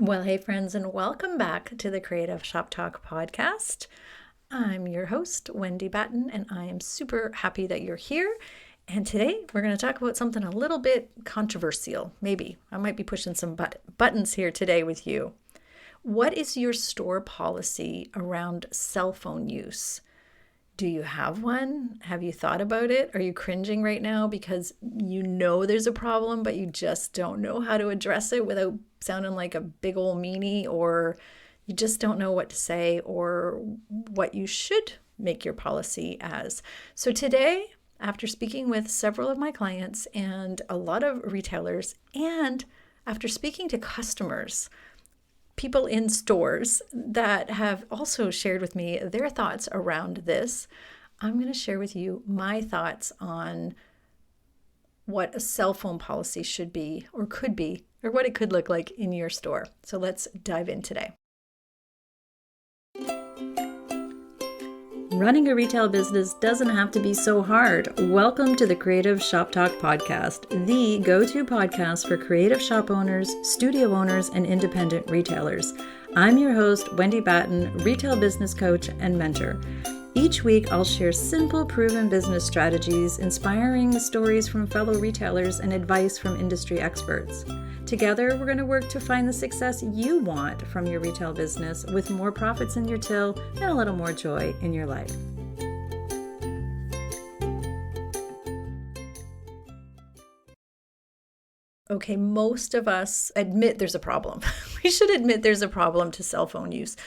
Well, hey, friends, and welcome back to the Creative Shop Talk podcast. I'm your host, Wendy Batten, and I am super happy that you're here. And today we're going to talk about something a little bit controversial. Maybe I might be pushing some buttons here today with you. What is your store policy around cell phone use? Do you have one? Have you thought about it? Are you cringing right now because you know there's a problem, but you just don't know how to address it without sounding like a big old meanie, or you just don't know what to say or what you should make your policy as? So today, after speaking with several of my clients and a lot of retailers, and after speaking to customers, people in stores that have also shared with me their thoughts around this, I'm going to share with you my thoughts on what a cell phone policy should be or could be, or what it could look like in your store. So let's dive in today. Running a retail business doesn't have to be so hard. Welcome to the Creative Shop Talk podcast, the go-to podcast for creative shop owners, studio owners, and independent retailers. I'm your host, Wendy Batten, retail business coach and mentor. Each week, I'll share simple, proven business strategies, inspiring stories from fellow retailers, and advice from industry experts. Together, we're going to work to find the success you want from your retail business, with more profits in your till and a little more joy in your life. Okay, most of us admit there's a problem. We should admit there's a problem to cell phone use.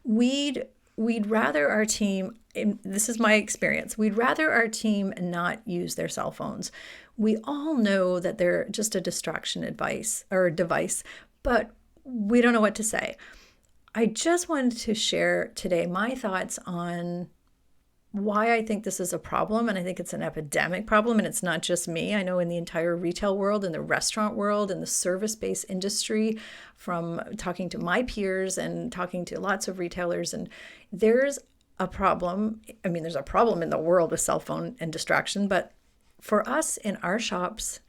We'd rather our team, this is my experience, we'd rather our team not use their cell phones. We all know that they're just a distraction device, but we don't know what to say. I just wanted to share today my thoughts on why I think this is a problem, and I think it's an epidemic problem, and it's not just me. I know in the entire retail world, in the restaurant world, in the service-based industry, from talking to my peers and talking to lots of retailers, and there's a problem. I mean, there's a problem in the world with cell phone and distraction, but for us in our shops,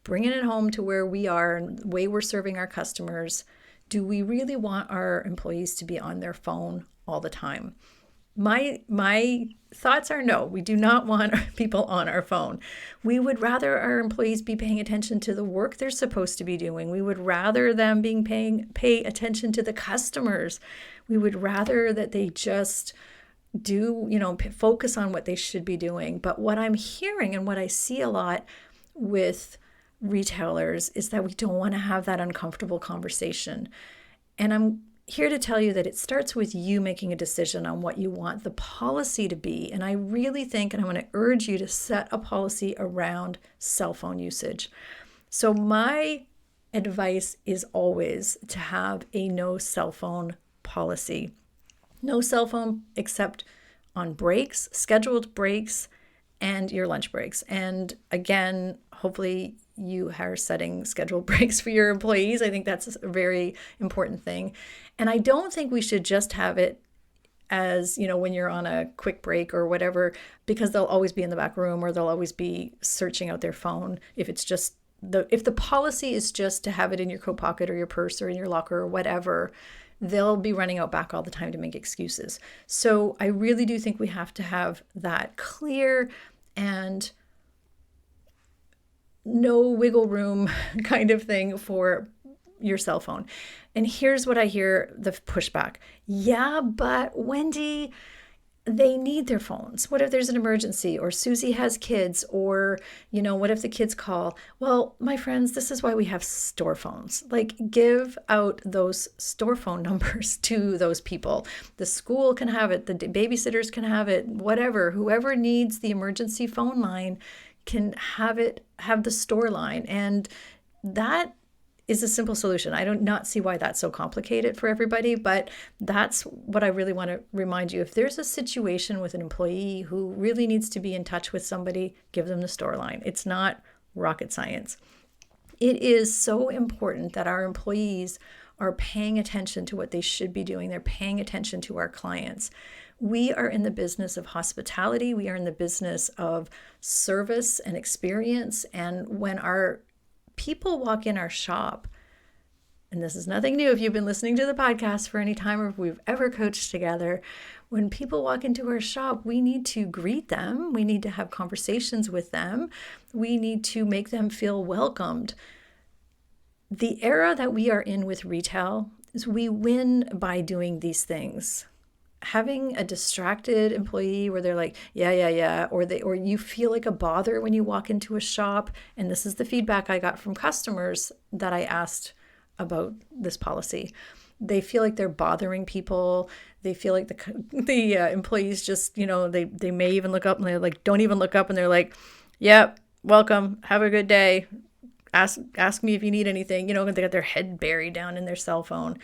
bringing it home to where we are and the way we're serving our customers, do we really want our employees to be on their phone all the time? My thoughts are no, we do not want people on our phone. We would rather our employees be paying attention to the work they're supposed to be doing. We would rather them pay attention to the customers. We would rather that they just do, focus on what they should be doing. But what I'm hearing and what I see a lot with retailers is that we don't want to have that uncomfortable conversation. And I'm here to tell you that it starts with you making a decision on what you want the policy to be. And I really think, and I'm going to urge you to set a policy around cell phone usage. So my advice is always to have a no cell phone policy. No cell phone except on breaks, scheduled breaks, and your lunch breaks. And again, hopefully you are setting scheduled breaks for your employees. I think that's a very important thing. And I don't think we should just have it as, when you're on a quick break or whatever, because they'll always be in the back room or they'll always be searching out their phone. If the policy is just to have it in your coat pocket or your purse or in your locker or whatever, they'll be running out back all the time to make excuses. So I really do think we have to have that clear and no wiggle room kind of thing for your cell phone. And here's what I hear the pushback. Yeah, but Wendy, they need their phones. What if there's an emergency, or Susie has kids, or, what if the kids call? Well, my friends, this is why we have store phones. Like, give out those store phone numbers to those people. The school can have it, the babysitters can have it, whatever. Whoever needs the emergency phone line can have the store line. And that is a simple solution. I do not see why that's so complicated for everybody, but that's what I really want to remind you. If there's a situation with an employee who really needs to be in touch with somebody, give them the store line. It's not rocket science. It is so important that our employees are paying attention to what they should be doing. They're paying attention to our clients. We are in the business of hospitality. We are in the business of service and experience. And when our people walk in our shop, and this is nothing new if you've been listening to the podcast for any time or if we've ever coached together, when people walk into our shop, we need to greet them. We need to have conversations with them. We need to make them feel welcomed. The era that we are in with retail is we win by doing these things. Having a distracted employee where they're like, yeah, or you feel like a bother when you walk into a shop. And this is the feedback I got from customers that I asked about this policy. They feel like they're bothering people. They feel like the employees just, they may even look up and they're like, don't even look up, and they're like, yep, welcome, have a good day. Ask me if you need anything. They got their head buried down in their cell phone.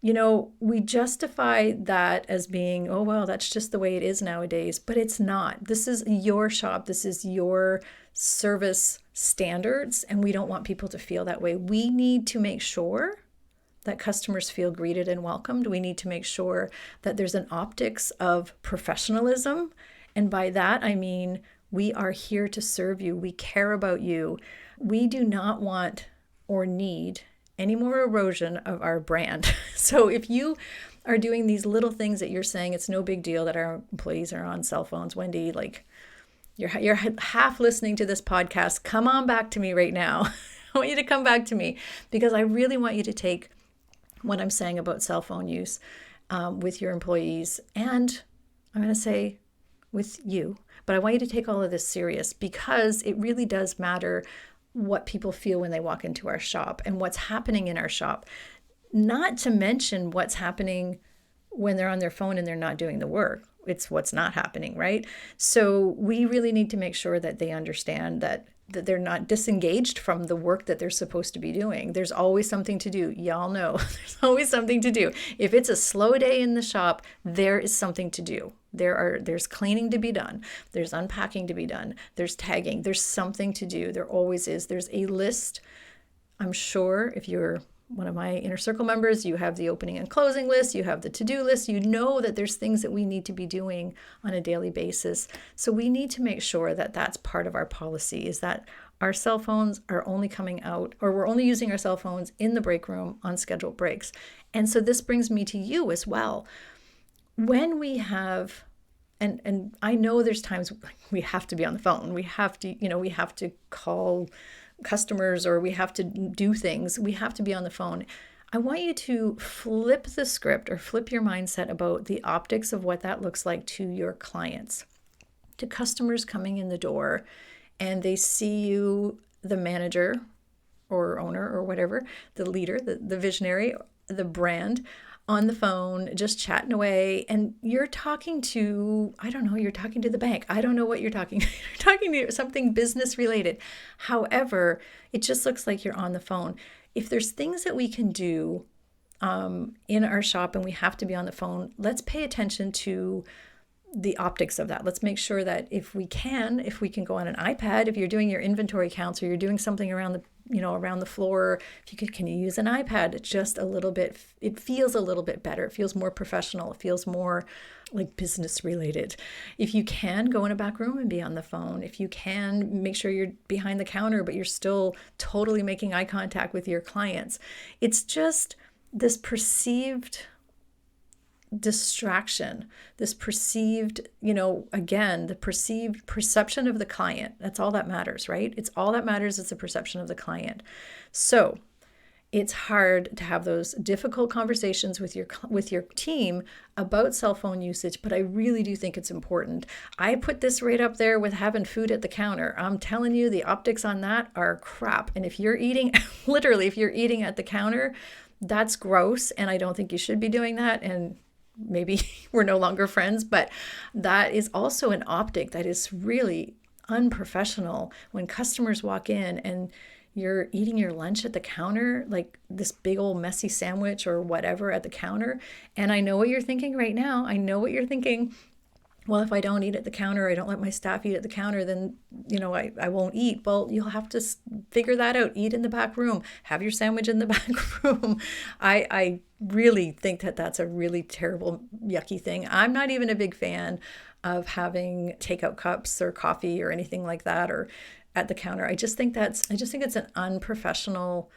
We justify that as being, oh, well, that's just the way it is nowadays, but it's not. This is your shop. This is your service standards, and we don't want people to feel that way. We need to make sure that customers feel greeted and welcomed. We need to make sure that there's an optics of professionalism. And by that, I mean, we are here to serve you. We care about you. We do not want or need any more erosion of our brand. So if you are doing these little things that you're saying, it's no big deal that our employees are on cell phones, Wendy, like you're half listening to this podcast, come on back to me right now. I want you to come back to me because I really want you to take what I'm saying about cell phone use with your employees, and I'm going to say with you, but I want you to take all of this serious because it really does matter what people feel when they walk into our shop and what's happening in our shop, not to mention what's happening when they're on their phone and they're not doing the work. It's what's not happening, right? So we really need to make sure that they understand that they're not disengaged from the work that they're supposed to be doing. There's always something to do. Y'all know there's always something to do. If it's a slow day in the shop, there is something to do. There's cleaning to be done. There's unpacking to be done. There's tagging. There's something to do. There always is. There's a list. I'm sure if you're one of my inner circle members, you have the opening and closing list, you have the to-do list, you know that there's things that we need to be doing on a daily basis. So we need to make sure that that's part of our policy, is that our cell phones are only coming out, or we're only using our cell phones in the break room on scheduled breaks. And so this brings me to you as well. When we have, and I know there's times we have to be on the phone, we have to call customers, or we have to do things, we have to be on the phone. I want you to flip the script or flip your mindset about the optics of what that looks like to your clients, to customers coming in the door, and they see you, the manager or owner or whatever, the leader, the visionary, the brand, on the phone, just chatting away, and you're talking to, you're talking to the bank. I don't know what you're talking. You're talking to something business related. However, it just looks like you're on the phone. If there's things that we can do in our shop and we have to be on the phone, let's pay attention to the optics of that. Let's make sure that if we can go on an iPad, if you're doing your inventory counts or you're doing something around the floor, can you use an iPad? It's just a little bit, it feels a little bit better. It feels more professional. It feels more like business related. If you can, go in a back room and be on the phone. If you can, make sure you're behind the counter, but you're still totally making eye contact with your clients. It's just this perceived distraction, this perceived, the perceived perception of the client. That's all that matters, right? It's all that matters is the perception of the client. So it's hard to have those difficult conversations with your team about cell phone usage, but I really do think it's important. I put this right up there with having food at the counter. I'm telling you, the optics on that are crap. And if you're eating, literally, if you're eating at the counter, that's gross, and I don't think you should be doing that. And maybe we're no longer friends, but that is also an optic that is really unprofessional when customers walk in and you're eating your lunch at the counter, like this big old messy sandwich or whatever at the counter. And I know what you're thinking right now. I know what you're thinking. Well, if I don't eat at the counter, I don't let my staff eat at the counter, then, I won't eat. Well, you'll have to figure that out. Eat in the back room. Have your sandwich in the back room. I really think that that's a really terrible, yucky thing. I'm not even a big fan of having takeout cups or coffee or anything like that or at the counter. I just think it's an unprofessional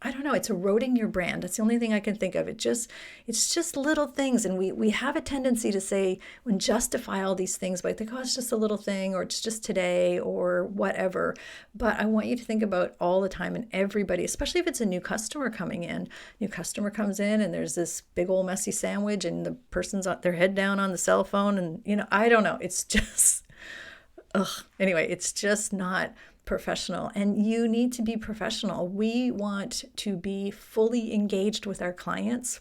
I don't know, it's eroding your brand. That's the only thing I can think of. It's just little things. And we have a tendency to say, when justify all these things by think, oh, it's just a little thing, or it's just today, or whatever. But I want you to think about all the time, and everybody, especially if it's a new customer coming in. New customer comes in and there's this big old messy sandwich and the person's got their head down on the cell phone, and I don't know. It's just, anyway, it's just not professional, and you need to be professional. We want to be fully engaged with our clients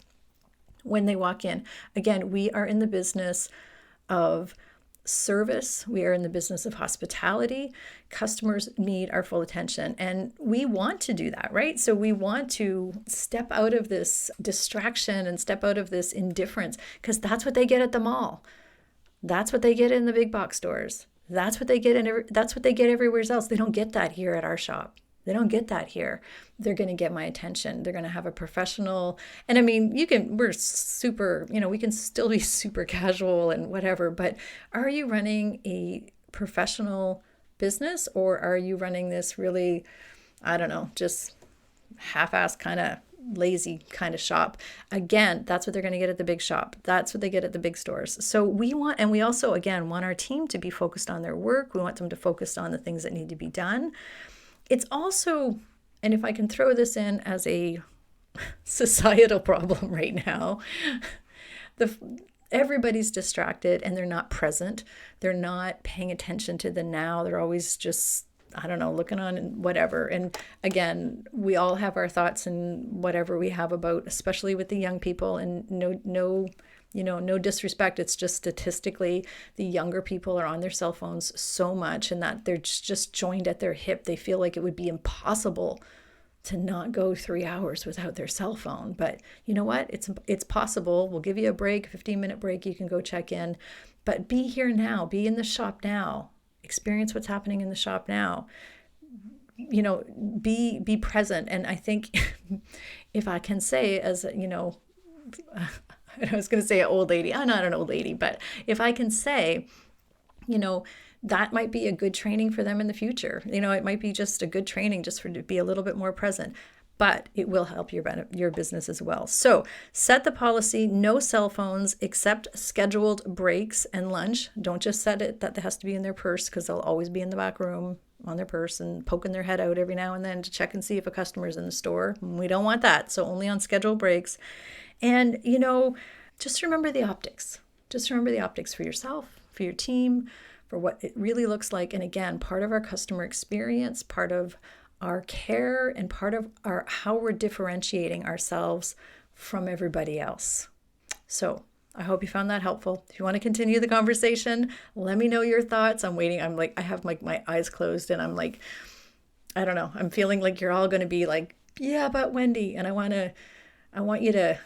when they walk in. Again, we are in the business of service. We are in the business of hospitality. Customers need our full attention, and we want to do that, right? So we want to step out of this distraction and step out of this indifference, because that's what they get at the mall. That's what they get in the big box stores. That's what they get that's what they get everywhere else. They don't get that here at our shop. They don't get that here. They're going to get my attention. They're going to have a professional. And I mean, we're super, we can still be super casual and whatever, but are you running a professional business, or are you running this really, I don't know, just half-assed kind of lazy kind of shop? Again, that's what they're going to get at the big shop. That's what they get at the big stores. So we also, again, want our team to be focused on their work. We want them to focus on the things that need to be done. It's also, and if I can throw this in as a societal problem right now, everybody's distracted and they're not present. They're not paying attention to the now. They're always just, I don't know, looking on and whatever. And again, we all have our thoughts and whatever we have about, especially with the young people, and no disrespect. It's just statistically, the younger people are on their cell phones so much, and that they're just joined at their hip. They feel like it would be impossible to not go 3 hours without their cell phone. But you know what? It's possible. We'll give you a break, 15-minute break. You can go check in, but be here now, be in the shop now. Experience what's happening in the shop now. Be present. And I think if I can say, as I was going to say an old lady. I'm not an old lady, but if I can say, that might be a good training for them in the future. It might be just a good training just to be a little bit more present. But it will help your business as well. So set the policy, no cell phones except scheduled breaks and lunch. Don't just set it that it has to be in their purse, because they'll always be in the back room on their purse and poking their head out every now and then to check and see if a customer's in the store. We don't want that. So only on scheduled breaks. And, just remember the optics. Just remember the optics for yourself, for your team, for what it really looks like. And again, part of our customer experience, part of our care, and part of how we're differentiating ourselves from everybody else. So I hope you found that helpful. If you want to continue the conversation, let me know your thoughts. I'm waiting. I have my eyes closed, and I'm like, I don't know. I'm feeling like you're all going to be like, yeah, but Wendy, and I want you to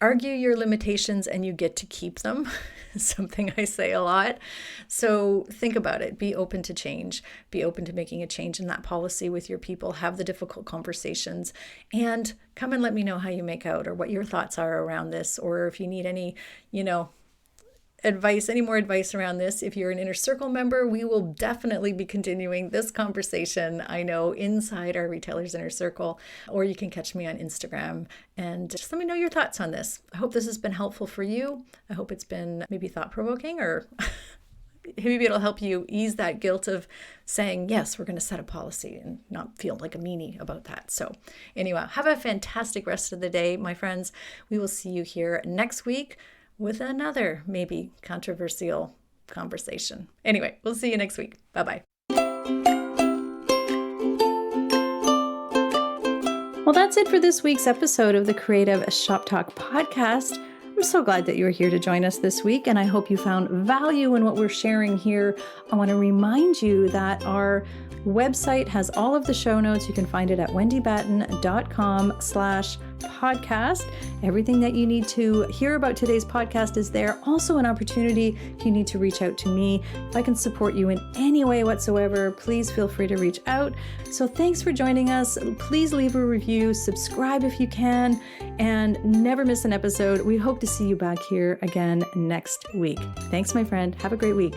argue your limitations and you get to keep them. Something I say a lot. So think about it. Be open to change. Be open to making a change in that policy with your people. Have the difficult conversations, and come and let me know how you make out, or what your thoughts are around this, or if you need any, any more advice around this. If you're an Inner Circle member, we will definitely be continuing this conversation, I know, inside our Retailers Inner Circle, or you can catch me on Instagram and just let me know your thoughts on this. I hope this has been helpful for you. I hope it's been maybe thought-provoking, or maybe it'll help you ease that guilt of saying, yes, we're going to set a policy, and not feel like a meanie about that. So anyway, have a fantastic rest of the day, my friends. We will see you here next week with another maybe controversial conversation. Anyway, we'll see you next week. Bye-bye. Well, that's it for this week's episode of the Creative Shop Talk podcast. I'm so glad that you're here to join us this week, and I hope you found value in what we're sharing here. I want to remind you that our website has all of the show notes. You can find it at wendybatten.com/podcast. Everything that you need to hear about today's podcast is there. Also an opportunity if you need to reach out to me. If I can support you in any way whatsoever, please feel free to reach out. So thanks for joining us. Please leave a review, subscribe if you can, and never miss an episode. We hope to see you back here again next week. Thanks, my friend. Have a great week.